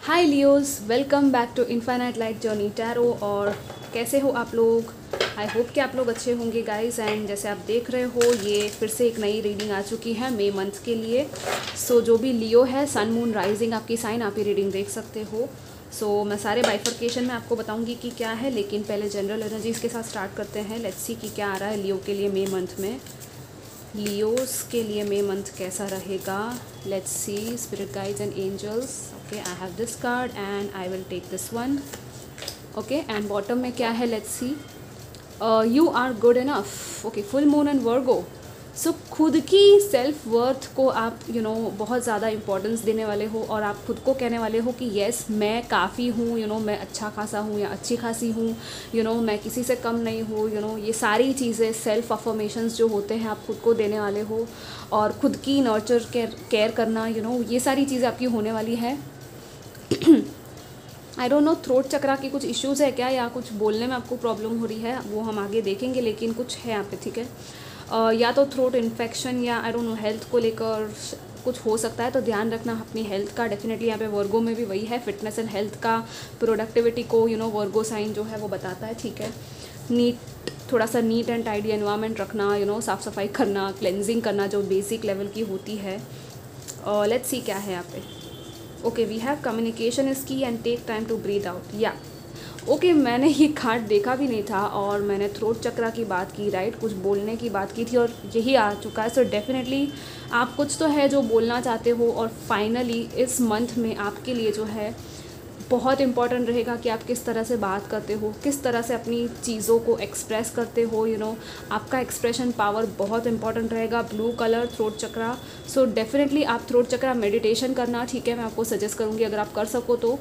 Hi Leos, welcome back to infinite light journey tarot. और कैसे हो आप लोग? आई होप कि आप लोग अच्छे होंगे गाइस। एंड जैसे आप देख रहे हो, ये फिर से एक नई रीडिंग आ चुकी है मई मंथ के लिए। सो जो भी लियो है, सन मून राइजिंग आपकी साइन, आप ये रीडिंग देख सकते हो। सो मैं सारे बाइफर्केशन में आपको बताऊंगी कि क्या है, लेकिन पहले जनरल एनर्जीज के साथ स्टार्ट करते हैं। लेट्स सी कि क्या आ रहा है लियो के लिए मई मंथ में। लियोस के लिए मई मंथ कैसा रहेगा? Let's see spirit guides and angels. Okay, I have this card and I will take this one. Okay, and bottom में क्या है? Let's see. You are good enough. Okay, full moon and Virgo. So खुद की self worth को आप बहुत ज़्यादा importance देने वाले हो, और आप खुद को कहने वाले हो कि येस मैं काफ़ी हूँ, मैं अच्छा खासा हूँ या अच्छी खासी हूँ, मैं किसी से कम नहीं हूँ, ये सारी चीज़ें सेल्फ अफर्मेशंस जो होते हैं आप खुद को देने वाले हो। और खुद की नर्चर केयर करना, ये सारी चीज़ें आपकी होने वाली है। आई डोंट नो, थ्रोट चक्रा की कुछ इश्यूज़ है क्या, या कुछ बोलने में आपको प्रॉब्लम हो रही है, वो हम आगे देखेंगे, लेकिन कुछ है यहाँ पे, ठीक है। या तो थ्रोट इन्फेक्शन या आई डोंट नो हेल्थ को लेकर कुछ हो सकता है, तो ध्यान रखना अपनी हेल्थ का। डेफिनेटली यहाँ पे वर्गो में भी वही है, फिटनेस एंड हेल्थ का, प्रोडक्टिविटी को वर्गो साइन जो है वो बताता है, ठीक है। थोड़ा सा नीट एंड टाइडी एनवायरनमेंट रखना, साफ़ सफाई करना, क्लेंजिंग करना, जो बेसिक लेवल की होती है। लेट्स सी क्या है यहाँ पे। Okay, we have communication is key and take time to breathe out. या ओके, मैंने ये कार्ड देखा भी नहीं था, और मैंने थ्रोट चक्रा की बात की, राइट, कुछ बोलने की बात की थी, और यही आ चुका है। सो डेफिनेटली आप कुछ तो है जो बोलना चाहते हो, और फाइनली इस मंथ में आपके लिए जो है बहुत इंपॉर्टेंट रहेगा कि आप किस तरह से बात करते हो, किस तरह से अपनी चीज़ों को एक्सप्रेस करते हो। आपका एक्सप्रेशन पावर बहुत इंपॉर्टेंट रहेगा। ब्लू कलर, थ्रोट चक्रा। सो डेफिनेटली आप थ्रोट चक्रा मेडिटेशन करना, ठीक है, मैं आपको सजेस्ट करूँगी अगर आप कर सको तो।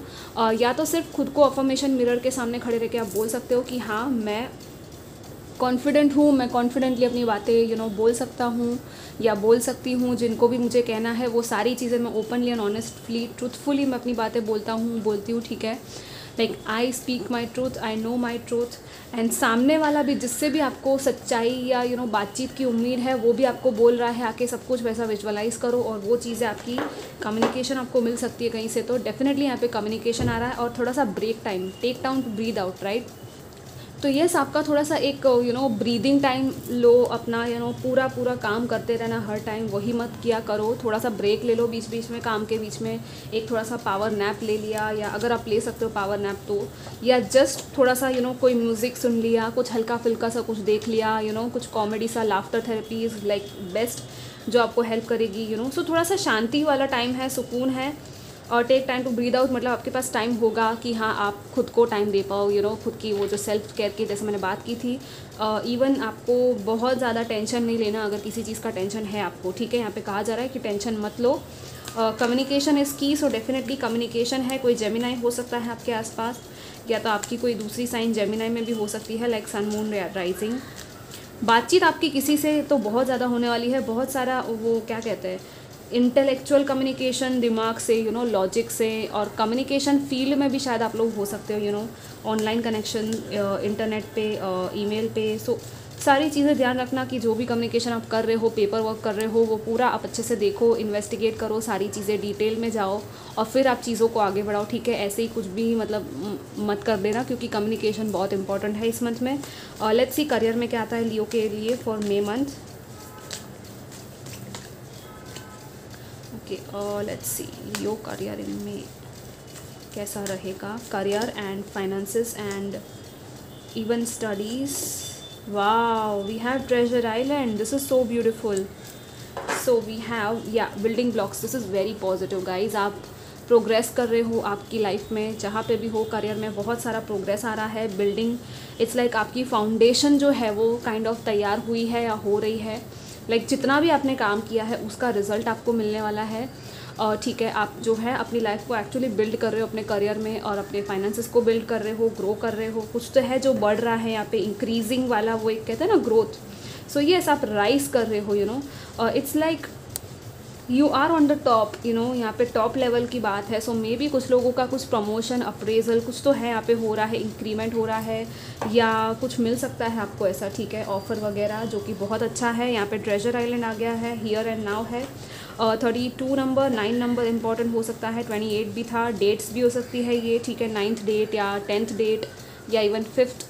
या तो सिर्फ खुद को अफर्मेशन मिरर के सामने खड़े रह के आप बोल सकते हो कि हाँ मैं कॉन्फिडेंट हूँ, मैं कॉन्फिडेंटली अपनी बातें बोल सकता हूँ या बोल सकती हूँ। जिनको भी मुझे कहना है वो सारी चीज़ें मैं ओपनली एंड ऑनेस्टली, ट्रूथफुली मैं अपनी बातें बोलती हूँ, ठीक है। Like I speak my truth, I know my truth. And सामने वाला भी, जिससे भी आपको सच्चाई या बातचीत की उम्मीद है, वो भी आपको बोल रहा है आके, सब कुछ वैसा विजुअलाइज़ करो, और वो चीज़ें आपकी कम्युनिकेशन आपको मिल सकती है कहीं से। तो डेफिनेटली यहाँ पे कम्युनिकेशन आ रहा है, और थोड़ा सा break time, take time to breathe out, right. तो यस, आपका थोड़ा सा एक ब्रीदिंग टाइम लो अपना, पूरा काम करते रहना हर टाइम, वही मत किया करो। थोड़ा सा ब्रेक ले लो बीच बीच में, काम के बीच में एक थोड़ा सा पावर नैप ले लिया, या अगर आप ले सकते हो पावर नैप तो, या जस्ट थोड़ा सा कोई म्यूज़िक सुन लिया, कुछ हल्का फुल्का सा कुछ देख लिया, कुछ कॉमेडी सा, laughter therapy is like best, जो आपको हेल्प करेगी। सो थोड़ा सा शांति वाला टाइम है, सुकून है। और take time to breathe out, मतलब आपके पास टाइम होगा कि हाँ आप खुद को टाइम दे पाओ, खुद की वो जो सेल्फ केयर की, जैसे मैंने बात की थी। इवन आपको बहुत ज़्यादा टेंशन नहीं लेना अगर किसी चीज़ का टेंशन है आपको, ठीक है। यहाँ पे कहा जा रहा है कि टेंशन मत लो। कम्युनिकेशन इज़ की, सो डेफिनेटली कम्युनिकेशन है। कोई जेमिनाई हो सकता है आपके आसपास, या तो आपकी कोई दूसरी साइन जेमिनाई में भी हो सकती है, लाइक सन मून राइजिंग। बातचीत आपकी किसी से तो बहुत ज़्यादा होने वाली है, बहुत सारा वो क्या कहते हैं, इंटेलेक्चुअल कम्युनिकेशन, दिमाग से, लॉजिक से, और कम्युनिकेशन फील्ड में भी शायद आप लोग हो सकते हो, ऑनलाइन कनेक्शन, इंटरनेट पे, ईमेल पे। सो सारी चीज़ें ध्यान रखना कि जो भी कम्युनिकेशन आप कर रहे हो, पेपर वर्क कर रहे हो, वो पूरा आप अच्छे से देखो, इन्वेस्टिगेट करो, सारी चीज़ें डिटेल में जाओ, और फिर आप चीज़ों को आगे बढ़ाओ, ठीक है। ऐसे ही कुछ भी मतलब मत कर देना, क्योंकि कम्युनिकेशन बहुत इंपॉर्टेंट है इस मंथ में। लेट्स सी करियर में क्या आता है लियो के लिए for May month. Okay, let's see Leo career इनमें कैसा रहेगा, career and finances and even studies. Wow, we have treasure island, this is so beautiful. So we have या building blocks, this is very positive guys. आप progress कर रहे हो आपकी life में, जहाँ पे भी हो, करियर में बहुत सारा प्रोग्रेस आ रहा है। बिल्डिंग, इट्स लाइक आपकी फाउंडेशन जो है वो काइंड ऑफ तैयार हुई है या हो रही है। लाइक जितना भी आपने काम किया है उसका रिजल्ट आपको मिलने वाला है, और ठीक है, आप जो है अपनी लाइफ को एक्चुअली बिल्ड कर रहे हो अपने करियर में, और अपने फाइनेंसेस को बिल्ड कर रहे हो, ग्रो कर रहे हो। कुछ तो है जो बढ़ रहा है यहाँ पे, इंक्रीजिंग वाला, वो एक कहते हैं ना ग्रोथ। सो येस, आप राइज कर रहे हो, it's like you are on the top, यहाँ पे टॉप लेवल की बात है। सो मे बी कुछ लोगों का कुछ प्रमोशन, अप्रेजल कुछ तो है यहाँ पे हो रहा है, इंक्रीमेंट हो रहा है, या कुछ मिल सकता है आपको ऐसा, ठीक है, ऑफर वगैरह, जो कि बहुत अच्छा है। यहाँ पे ट्रेजर आइलैंड आ गया है, हियर एंड नाउ है। 32 नंबर, 9 नंबर इंपॉर्टेंट हो सकता है, 28 भी था, डेट्स भी हो सकती है ये, ठीक है, 9th डेट या 10th डेट या इवन 5th,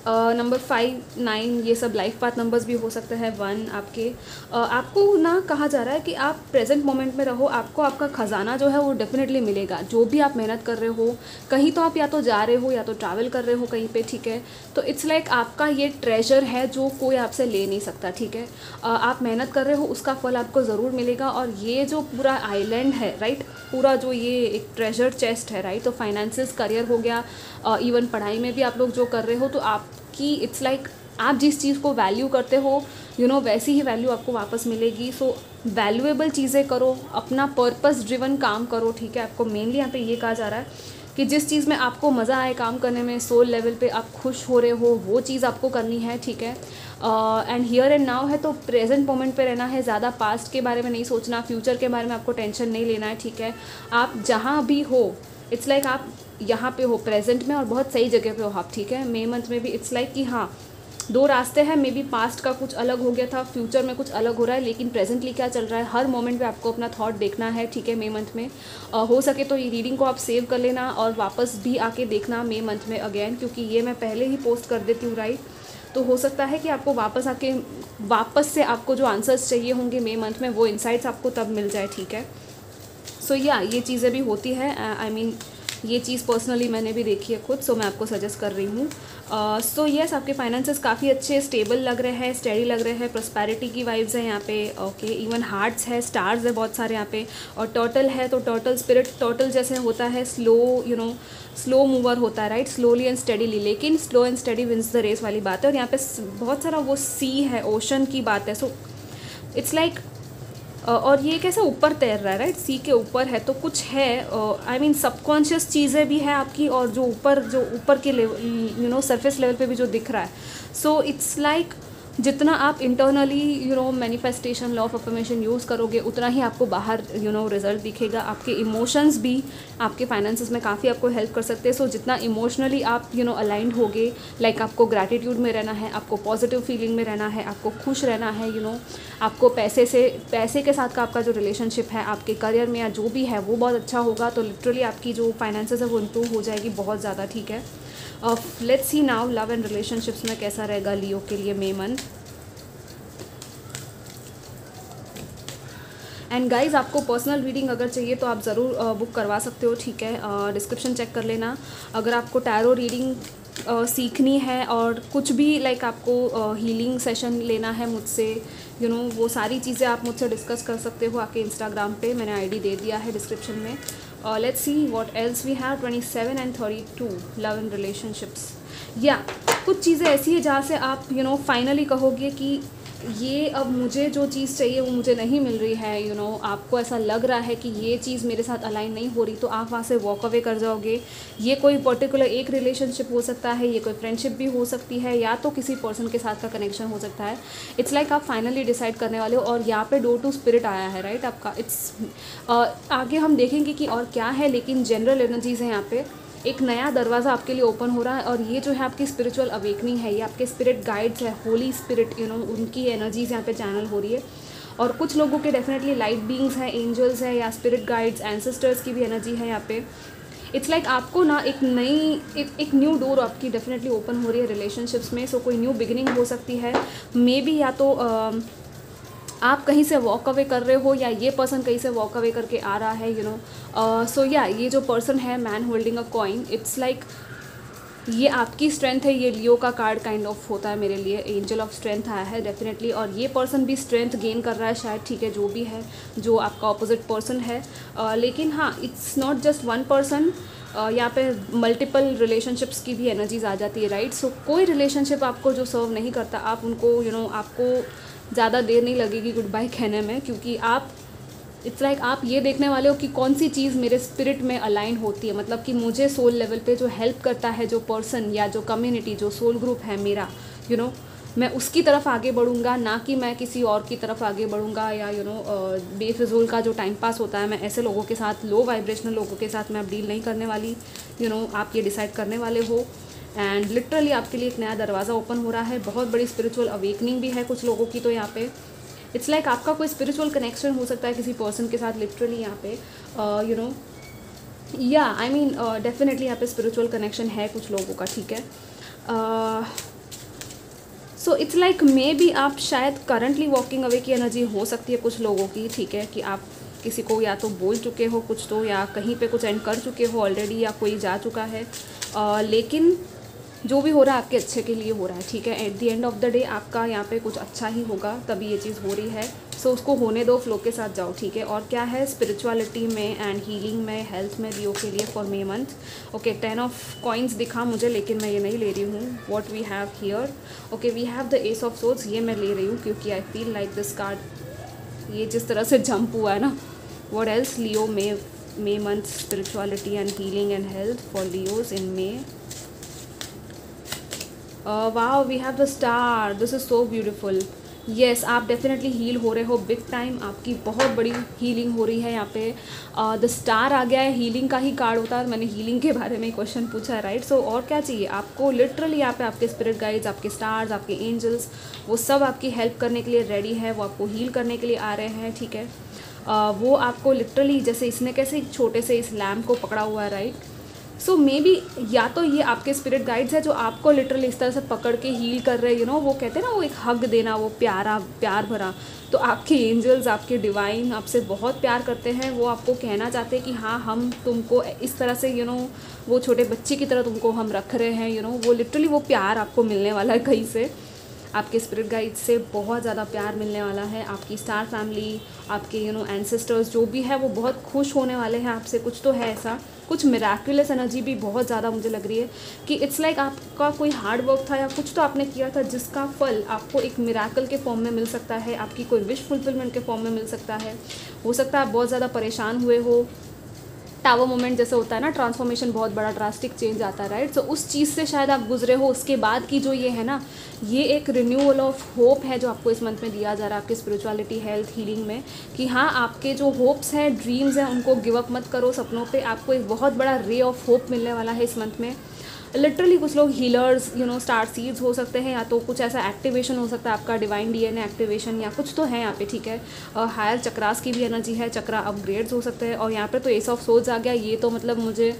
नंबर 5, 9 ये सब लाइफ पाथ नंबर्स भी हो सकते हैं, 1 आपके। आपको ना कहा जा रहा है कि आप प्रेजेंट मोमेंट में रहो, आपको आपका ख़जाना जो है वो डेफिनेटली मिलेगा। जो भी आप मेहनत कर रहे हो, कहीं तो आप या तो जा रहे हो या तो ट्रैवल कर रहे हो कहीं पे, ठीक है, तो इट्स लाइक आपका ये ट्रेजर है जो कोई आपसे ले नहीं सकता, ठीक है। आप मेहनत कर रहे हो, उसका फल आपको ज़रूर मिलेगा। और ये जो पूरा आइलैंड है, राइट, पूरा जो ये एक ट्रेजर चेस्ट है, राइट, तो फाइनेंसेस, करियर हो गया, इवन पढ़ाई में भी आप लोग जो कर रहे हो, तो आपकी इट्स लाइक आप जिस चीज़ को वैल्यू करते हो, वैसी ही वैल्यू आपको वापस मिलेगी। सो वैल्यूएबल चीज़ें करो, अपना पर्पस ड्रिवन काम करो, ठीक है। आपको मेनली यहाँ पे ये कहा जा रहा है कि जिस चीज़ में आपको मज़ा आए काम करने में, सोल लेवल पे आप खुश हो रहे हो, वो चीज़ आपको करनी है, ठीक है। एंड हियर एंड नाउ है, तो प्रेजेंट मोमेंट पे रहना है, ज़्यादा पास्ट के बारे में नहीं सोचना, फ्यूचर के बारे में आपको टेंशन नहीं लेना है, ठीक है। आप जहाँ भी हो, इट्स लाइक आप यहाँ पे हो प्रेजेंट में और बहुत सही जगह पे हो आप, ठीक है। मई मंथ में भी इट्स लाइक कि हाँ, 2 रास्ते हैं, मे बी पास्ट का कुछ अलग हो गया था, फ्यूचर में कुछ अलग हो रहा है, लेकिन प्रेजेंटली क्या चल रहा है, हर मोमेंट पे आपको अपना थॉट देखना है, ठीक है। मई मंथ में हो सके तो ये रीडिंग को आप सेव कर लेना और वापस भी आके देखना मई मंथ में अगेन, क्योंकि ये मैं पहले ही पोस्ट कर देती हूँ, राइट। तो हो सकता है कि आपको वापस से आपको जो आंसर्स चाहिए होंगे मई मंथ में, वो इंसाइट्स आपको तब मिल जाए, ठीक है। सो या ये चीज़ें भी होती है, आई मीन ये चीज़ पर्सनली मैंने भी देखी है खुद, सो मैं आपको सजेस्ट कर रही हूँ। सो येस, आपके फाइनेंसेस काफ़ी अच्छे स्टेबल लग रहे हैं, स्टेडी लग रहे हैं, प्रॉस्पेरिटी की वाइब्स हैं यहाँ पे, ओके। इवन हार्ट्स है, स्टार्स है बहुत सारे यहाँ पे, और टर्टल है, तो टर्टल स्पिरिट, टर्टल जैसे होता है स्लो, स्लो मूवर होता है, राइट, स्लोली एंड स्टडीली, लेकिन slow and steady wins the race वाली बात है। और यहाँ पे बहुत सारा वो सी है, ओशन की बात है, सो इट्स लाइक और ये कैसे ऊपर तैर रहा है, राइट, सी के ऊपर है, तो कुछ है, आई मीन सबकॉन्शियस चीज़ें भी है आपकी, और जो ऊपर के लेवल, सरफेस लेवल पे भी जो दिख रहा है। सो इट्स लाइक जितना आप internally manifestation, law of affirmation use करोगे, उतना ही आपको बाहर रिजल्ट दिखेगा। आपके इमोशंस भी आपके फाइनेंसेस में काफ़ी आपको हेल्प कर सकते हैं। सो जितना इमोशनली आप अलाइंड होगे, लाइक आपको ग्रैटिट्यूड में रहना है, आपको पॉजिटिव फीलिंग में रहना है, आपको खुश रहना है, आपको पैसे के साथ का आपका जो रिलेशनशिप है, आपके करियर में या जो भी है, वो बहुत अच्छा होगा, तो लिटरली आपकी जो फाइनेंसेस है वो इम्प्रूव हो जाएगी बहुत ज़्यादा, ठीक है। Let's C now love and relationships में कैसा रहेगा लियो के लिए मई मंथ। एंड गाइज, आपको पर्सनल रीडिंग अगर चाहिए तो आप ज़रूर बुक करवा सकते हो, ठीक है। डिस्क्रिप्शन चेक कर लेना। अगर आपको टैरो रीडिंग सीखनी है और कुछ भी लाइक आपको हीलिंग सेशन लेना है मुझसे, वो सारी चीज़ें आप मुझसे डिस्कस कर सकते हो आके इंस्टाग्राम पे, मैंने आईडी दे दिया है डिस्क्रिप्शन में। Let's see what else we have. 27 and 32 love and relationships, या कुछ चीज़ें ऐसी है जहाँ से आप फाइनली कहोगे कि ये अब मुझे जो चीज़ चाहिए वो मुझे नहीं मिल रही है, आपको ऐसा लग रहा है कि ये चीज़ मेरे साथ अलाइन नहीं हो रही, तो आप वहाँ से वॉक अवे कर जाओगे। ये कोई पर्टिकुलर एक रिलेशनशिप हो सकता है, ये कोई फ्रेंडशिप भी हो सकती है, या तो किसी पर्सन के साथ का कनेक्शन हो सकता है। इट्स लाइक आप फाइनली डिसाइड करने वाले हो, और यहाँ पे डोर टू स्पिरिट आया है, राइट, आपका। इट्स आगे हम देखेंगे कि और क्या है, लेकिन जनरल एनर्जीज़ हैं यहाँ पे। एक नया दरवाज़ा आपके लिए ओपन हो रहा है, और ये जो है आपकी स्पिरिचुअल अवेकनिंग है, ये आपके स्पिरिट गाइड्स है, होली स्पिरिट, उनकी एनर्जीज़ यहाँ पे चैनल हो रही है। और कुछ लोगों के डेफिनेटली लाइट बीइंग्स हैं, एंजल्स हैं, या स्पिरिट गाइड्स, एंसेस्टर्स की भी एनर्जी है यहाँ पे। इट्स लाइक आपको ना एक न्यू डोर आपकी डेफिनेटली ओपन हो रही है रिलेशनशिप्स में। सो कोई न्यू बिगिनिंग हो सकती है, मे बी या तो आप कहीं से वॉक अवे कर रहे हो, या ये पर्सन कहीं से वॉक अवे करके आ रहा है, सो या ये जो पर्सन है, man holding a coin, it's like ये आपकी स्ट्रेंथ है। ये लियो का कार्ड काइंड ऑफ होता है मेरे लिए, एंजल ऑफ स्ट्रेंथ आया है डेफिनेटली, और ये पर्सन भी स्ट्रेंथ गेन कर रहा है शायद, ठीक है, जो भी है, जो आपका ऑपोजिट पर्सन है। लेकिन हाँ, it's not just one person, यहाँ पे मल्टीपल रिलेशनशिप्स की भी एनर्जीज आ जाती है, राइट। सो कोई रिलेशनशिप आपको जो सर्व नहीं करता, आप उनको आपको ज़्यादा देर नहीं लगेगी गुड बाय कहने में, क्योंकि आप इट्स लाइक आप ये देखने वाले हो कि कौन सी चीज़ मेरे स्पिरिट में अलाइन होती है, मतलब कि मुझे सोल लेवल पे जो हेल्प करता है, जो पर्सन या जो कम्युनिटी, जो सोल ग्रुप है मेरा, मैं उसकी तरफ आगे बढ़ूँगा, ना कि मैं किसी और की तरफ आगे बढ़ूँगा, या बेफिजूल का जो टाइम पास होता है, मैं ऐसे लोगों के साथ, लो वाइब्रेशनल लोगों के साथ मैं अब डील नहीं करने वाली। आप ये डिसाइड करने वाले हो, एंड लिटरली आपके लिए एक नया दरवाज़ा ओपन हो रहा है। बहुत बड़ी स्पिरिचुअल अवेकनिंग भी है कुछ लोगों की तो यहाँ पे, इट्स लाइक आपका कोई स्पिरिचुअल कनेक्शन हो सकता है किसी पर्सन के साथ लिटरली यहाँ पे, यू नो, या आई मीन डेफिनेटली यहाँ पे स्पिरिचुअल कनेक्शन है कुछ लोगों का, ठीक है। So it's like may be आप शायद करंटली वॉकिंग अवे की एनर्जी हो सकती है कुछ लोगों की, ठीक है, कि आप किसी को या तो बोल चुके हो कुछ तो, या कहीं पे कुछ एंड कर चुके हो ऑलरेडी, या कोई जा चुका है, लेकिन जो भी हो रहा है आपके अच्छे के लिए हो रहा है, ठीक है। At the end of the day आपका यहाँ पे कुछ अच्छा ही होगा, तभी ये चीज़ हो रही है। सो उसको होने दो, फ्लो के साथ जाओ, ठीक है। और क्या है स्पिरिचुअलिटी में एंड हीलिंग में, हेल्थ में लियो के लिए for May month. Okay, 10 of coins दिखा मुझे, लेकिन मैं ये नहीं ले रही हूँ। What we have here, okay we have the ace of swords, ये मैं ले रही हूँ क्योंकि I feel like this card ये जिस तरह से जंप हुआ है ना। What else, Leo May month, spirituality and healing and health for Leos in May. Wow, we have the star, this is so beautiful. Yes, आप डेफिनेटली हील हो रहे हो बिग टाइम, आपकी बहुत बड़ी हीलिंग हो रही है यहाँ पे। द स्टार आ गया है, हीलिंग का ही कार्ड होता है, और मैंने हीलिंग के बारे में क्वेश्चन पूछा है, राइट। सो और क्या चाहिए आपको, लिटरली यहाँ पे आपके स्पिरिट गाइड्स, आपके स्टार्स, आपके एंजल्स, वो सब आपकी हेल्प करने के लिए रेडी है, वो आपको हील करने के लिए आ रहे हैं, ठीक है। वो आपको लिटरली, जैसे इसने कैसे एक छोटे से इस लैम्प को पकड़ा हुआ है, राइट। सो मे बी या तो ये आपके स्पिरिट गाइड्स है जो आपको लिटरली इस तरह से पकड़ के हील कर रहे हैं, यू नो, वो कहते हैं ना वो एक हग देना, वो प्यार भरा। तो आपके एंजल्स, आपके डिवाइन आपसे बहुत प्यार करते हैं, वो आपको कहना चाहते हैं कि हाँ हम तुमको इस तरह से, यू नो, वो छोटे बच्चे की तरह तुमको हम रख रहे हैं, यू नो, वो लिटरली वो प्यार आपको मिलने वाला है कहीं से। आपके स्पिरिट गाइड से बहुत ज़्यादा प्यार मिलने वाला है। आपकी स्टार फैमिली, आपके यू नो एंसेस्टर्स जो भी है वो बहुत खुश होने वाले हैं आपसे। कुछ तो है ऐसा, कुछ मिराकुलस एनर्जी भी बहुत ज़्यादा मुझे लग रही है कि इट्स लाइक आपका कोई हार्ड वर्क था या कुछ तो आपने किया था जिसका फल आपको एक मिराकल के फॉर्म में मिल सकता है, आपकी कोई विश फुलफिलमेंट के फॉर्म में मिल सकता है। हो सकता है आप बहुत ज़्यादा परेशान हुए हो, टावर मोमेंट जैसे होता है ना, ट्रांसफॉर्मेशन, बहुत बड़ा ड्रास्टिक चेंज आता है, राइट। सो उस चीज़ से शायद आप गुजरे हो, उसके बाद की जो ये है ना, ये एक रिन्यूअल ऑफ होप है जो आपको इस मंथ में दिया जा रहा है आपकी स्पिरिचुअलिटी, हेल्थ, हीलिंग में, कि हाँ आपके जो होप्स हैं, ड्रीम्स हैं, उनको गिव अप मत करो सपनों पे। आपको एक बहुत बड़ा रे ऑफ होप मिलने वाला है इस मंथ में। लिटरली कुछ लोग healers, you know, star seeds हो सकते हैं, या तो कुछ ऐसा एक्टिवेशन हो सकता है आपका डिवाइन डीएनए एक्टिवेशन, या कुछ तो है यहाँ पे, ठीक है। हायर चक्रास की भी एनर्जी है, चक्रा अपग्रेड्स हो सकते हैं। और यहाँ पे तो एस ऑफ सोर्ड्स आ गया, ये तो मतलब मुझे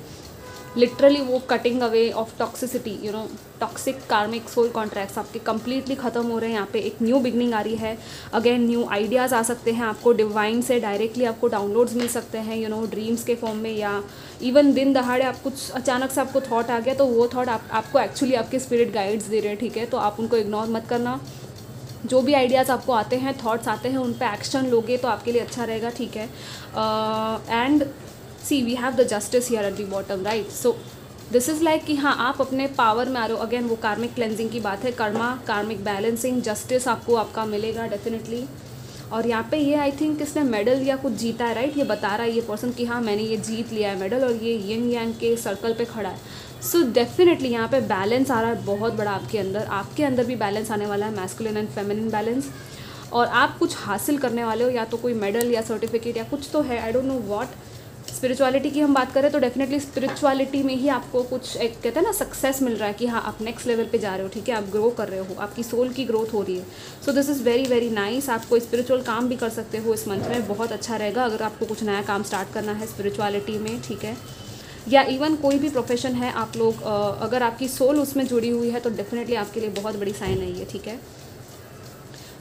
लिटरली वो cutting away of toxicity, you know, toxic कार्मिक सोल कॉन्ट्रैक्ट्स आपके कंप्लीटली ख़त्म हो रहे हैं। यहाँ पे एक न्यू बिगनिंग आ रही है, अगेन न्यू आइडियाज़ आ सकते हैं आपको, डिवाइन से डायरेक्टली आपको डाउनलोड्स मिल सकते हैं, यू नो, ड्रीम्स के फॉर्म में, या इवन दिन दहाड़े आप कुछ अचानक से आपको थॉट आ गया, तो वो थॉट आपको एक्चुअली आपके स्पिरिट गाइड्स दे रहे हैं, ठीक है। तो आप उनको इग्नोर मत करना। जो भी आइडियाज़ आपको आते हैं, थॉट्स आते हैं, उन पर एक्शन लोगे तो आपके लिए अच्छा रहेगा, ठीक है। And see we have the justice here at the bottom, right. So this is like कि हाँ आप अपने पावर में आ रहे हो। अगेन वो कार्मिक क्लेंजिंग की बात है, कर्मा, कार्मिक बैलेंसिंग, जस्टिस आपका मिलेगा डेफिनेटली। और यहाँ पे ये आई थिंक इसने मेडल या कुछ जीता है, राइट। ये बता रहा है ये पर्सन कि हाँ मैंने ये जीत लिया है मेडल, और ये यिन यांग के सर्कल पे खड़ा है। सो डेफिनेटली यहाँ पे बैलेंस आ रहा है बहुत बड़ा आपके अंदर भी बैलेंस आने वाला है, मैस्कुलिन एंड फेमिनिन बैलेंस। और आप कुछ हासिल करने वाले हो, या तो कोई मेडल या सर्टिफिकेट या कुछ तो है, I don't know what. Spirituality की हम बात करें तो डेफिनेटली स्पिरिचुअलिटी में ही आपको कुछ एक कहते हैं ना सक्सेस मिल रहा है कि हाँ आप नेक्स्ट लेवल पे जा रहे हो, ठीक है, आप ग्रो कर रहे हो, आपकी सोल की ग्रोथ हो रही है। सो this is very very nice. आप कोई स्पिरिचुअल काम भी कर सकते हो इस मंथ में, बहुत अच्छा रहेगा अगर आपको कुछ नया काम स्टार्ट करना है स्पिरिचुअलिटी में, ठीक है। या इवन कोई भी प्रोफेशन है आप लोग, अगर आपकी सोल उसमें जुड़ी हुई है तो डेफिनेटली आपके लिए बहुत बड़ी साइन है ये, ठीक है।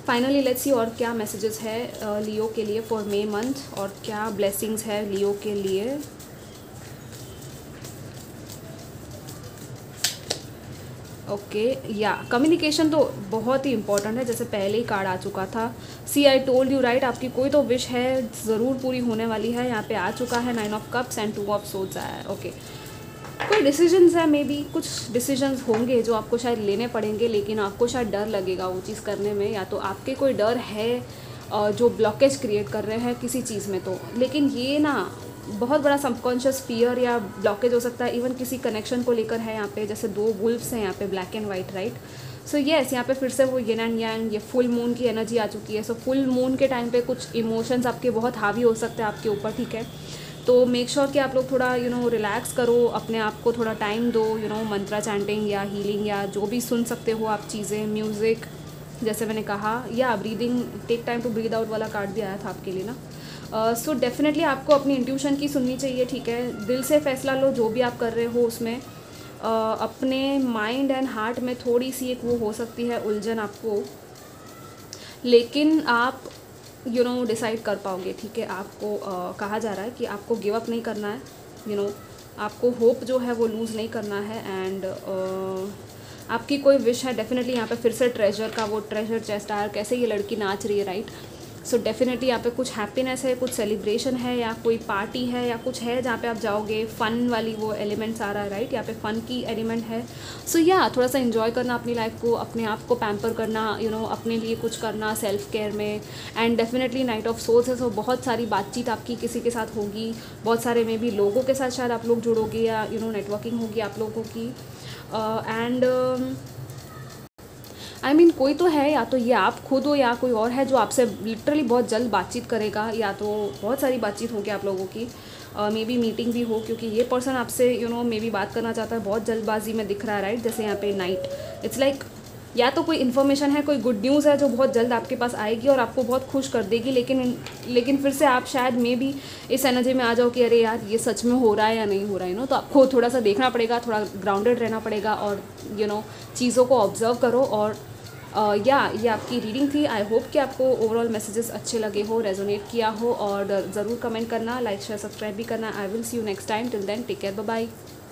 फाइनली लेट्स सी और क्या मैसेजेस है लियो के लिए फॉर मे मंथ, और क्या ब्लेसिंग्स है लियो के लिए। ओके, या कम्युनिकेशन तो बहुत ही इंपॉर्टेंट है, जैसे पहले ही कार्ड आ चुका था। सी आई टोल्ड यू, राइट। आपकी कोई तो विश है ज़रूर पूरी होने वाली है। यहाँ पे आ चुका है 9 of cups and 2 of swords आया है। ओके, कोई डिसीजंस है, मे बी कुछ डिसीजंस होंगे जो आपको शायद लेने पड़ेंगे, लेकिन आपको शायद डर लगेगा वो चीज़ करने में, या तो आपके कोई डर है जो ब्लॉकेज क्रिएट कर रहे हैं किसी चीज़ में। तो लेकिन ये ना बहुत बड़ा सबकॉन्शियस फियर या ब्लॉकेज हो सकता है, इवन किसी कनेक्शन को लेकर है। यहाँ पे जैसे 2 वुल्फ्स हैं यहाँ पे, black and white, right. So yes, यहाँ पे फिर से वो यिन एंड यांग, ये फुल मून की एनर्जी आ चुकी है। सो फुल मून के टाइम पे कुछ इमोशंस आपके बहुत हावी हो सकते हैं आपके ऊपर, ठीक है। तो मेक श्योर कि आप लोग थोड़ा यू नो रिलैक्स करो, अपने आप को थोड़ा टाइम दो, यू नो मंत्रा चैंटिंग या हीलिंग या जो भी सुन सकते हो आप चीज़ें, म्यूज़िक, जैसे मैंने कहा, या breathing, take time to breathe out वाला कार्ड भी आया था आपके लिए ना। सो डेफिनेटली आपको अपनी इंट्यूशन की सुननी चाहिए, ठीक है। दिल से फैसला लो जो भी आप कर रहे हो उसमें। अपने माइंड एंड हार्ट में थोड़ी सी एक वो हो सकती है उलझन आपको, लेकिन आप डिसाइड कर पाओगे, ठीक है। आपको कहा जा रहा है कि आपको गिव अप नहीं करना है, आपको होप जो है वो लूज़ नहीं करना है। एंड आपकी कोई विश है डेफिनेटली यहाँ पे फिर से ट्रेजर का वो ट्रेजर चेस्ट आया, कैसे ये लड़की नाच रही है, राइट। सो डेफिनेटली यहाँ पे कुछ हैप्पीनेस है, कुछ सेलिब्रेशन है, या कोई पार्टी है, या कुछ है जहाँ पे आप जाओगे। फ़न वाली वो एलिमेंट्स आ रहा है, राइट। यहाँ पे फ़न की एलिमेंट है। सो या थोड़ा सा इन्जॉय करना अपनी लाइफ को, अपने आप को पैम्पर करना, अपने लिए कुछ करना सेल्फ केयर में। And definitely knight of souls है, सो बहुत सारी बातचीत आपकी किसी के साथ होगी, बहुत सारे मे बी लोगों के साथ शायद आप लोग जुड़ोगे, या नेटवर्किंग होगी आप लोगों की। एंड आई मीन कोई तो है, या तो ये आप खुद हो या कोई और है जो आपसे लिटरली बहुत जल्द बातचीत करेगा, या तो बहुत सारी बातचीत होगी आप लोगों की। मे बी मीटिंग भी हो, क्योंकि ये पर्सन आपसे मे बी बात करना चाहता है, बहुत जल्दबाजी में दिख रहा है, राइट। जैसे यहाँ पे नाइट, इट्स लाइक या तो कोई इन्फॉर्मेशन है, कोई गुड न्यूज़ है जो बहुत जल्द आपके पास आएगी और आपको बहुत खुश कर देगी, लेकिन फिर से आप शायद मे बी इस एनर्जी में आ जाओ कि अरे यार ये सच में हो रहा है या नहीं हो रहा है, तो आपको थोड़ा सा देखना पड़ेगा, थोड़ा ग्राउंडेड रहना पड़ेगा, और चीज़ों को ऑब्जर्व करो। और ये आपकी रीडिंग थी। आई होप कि आपको ओवरऑल मैसेजेस अच्छे लगे हो, रेजोनेट किया हो, और ज़रूर कमेंट करना, लाइक शेयर सब्सक्राइब भी करना। I will see you next time, till then take care, bye bye.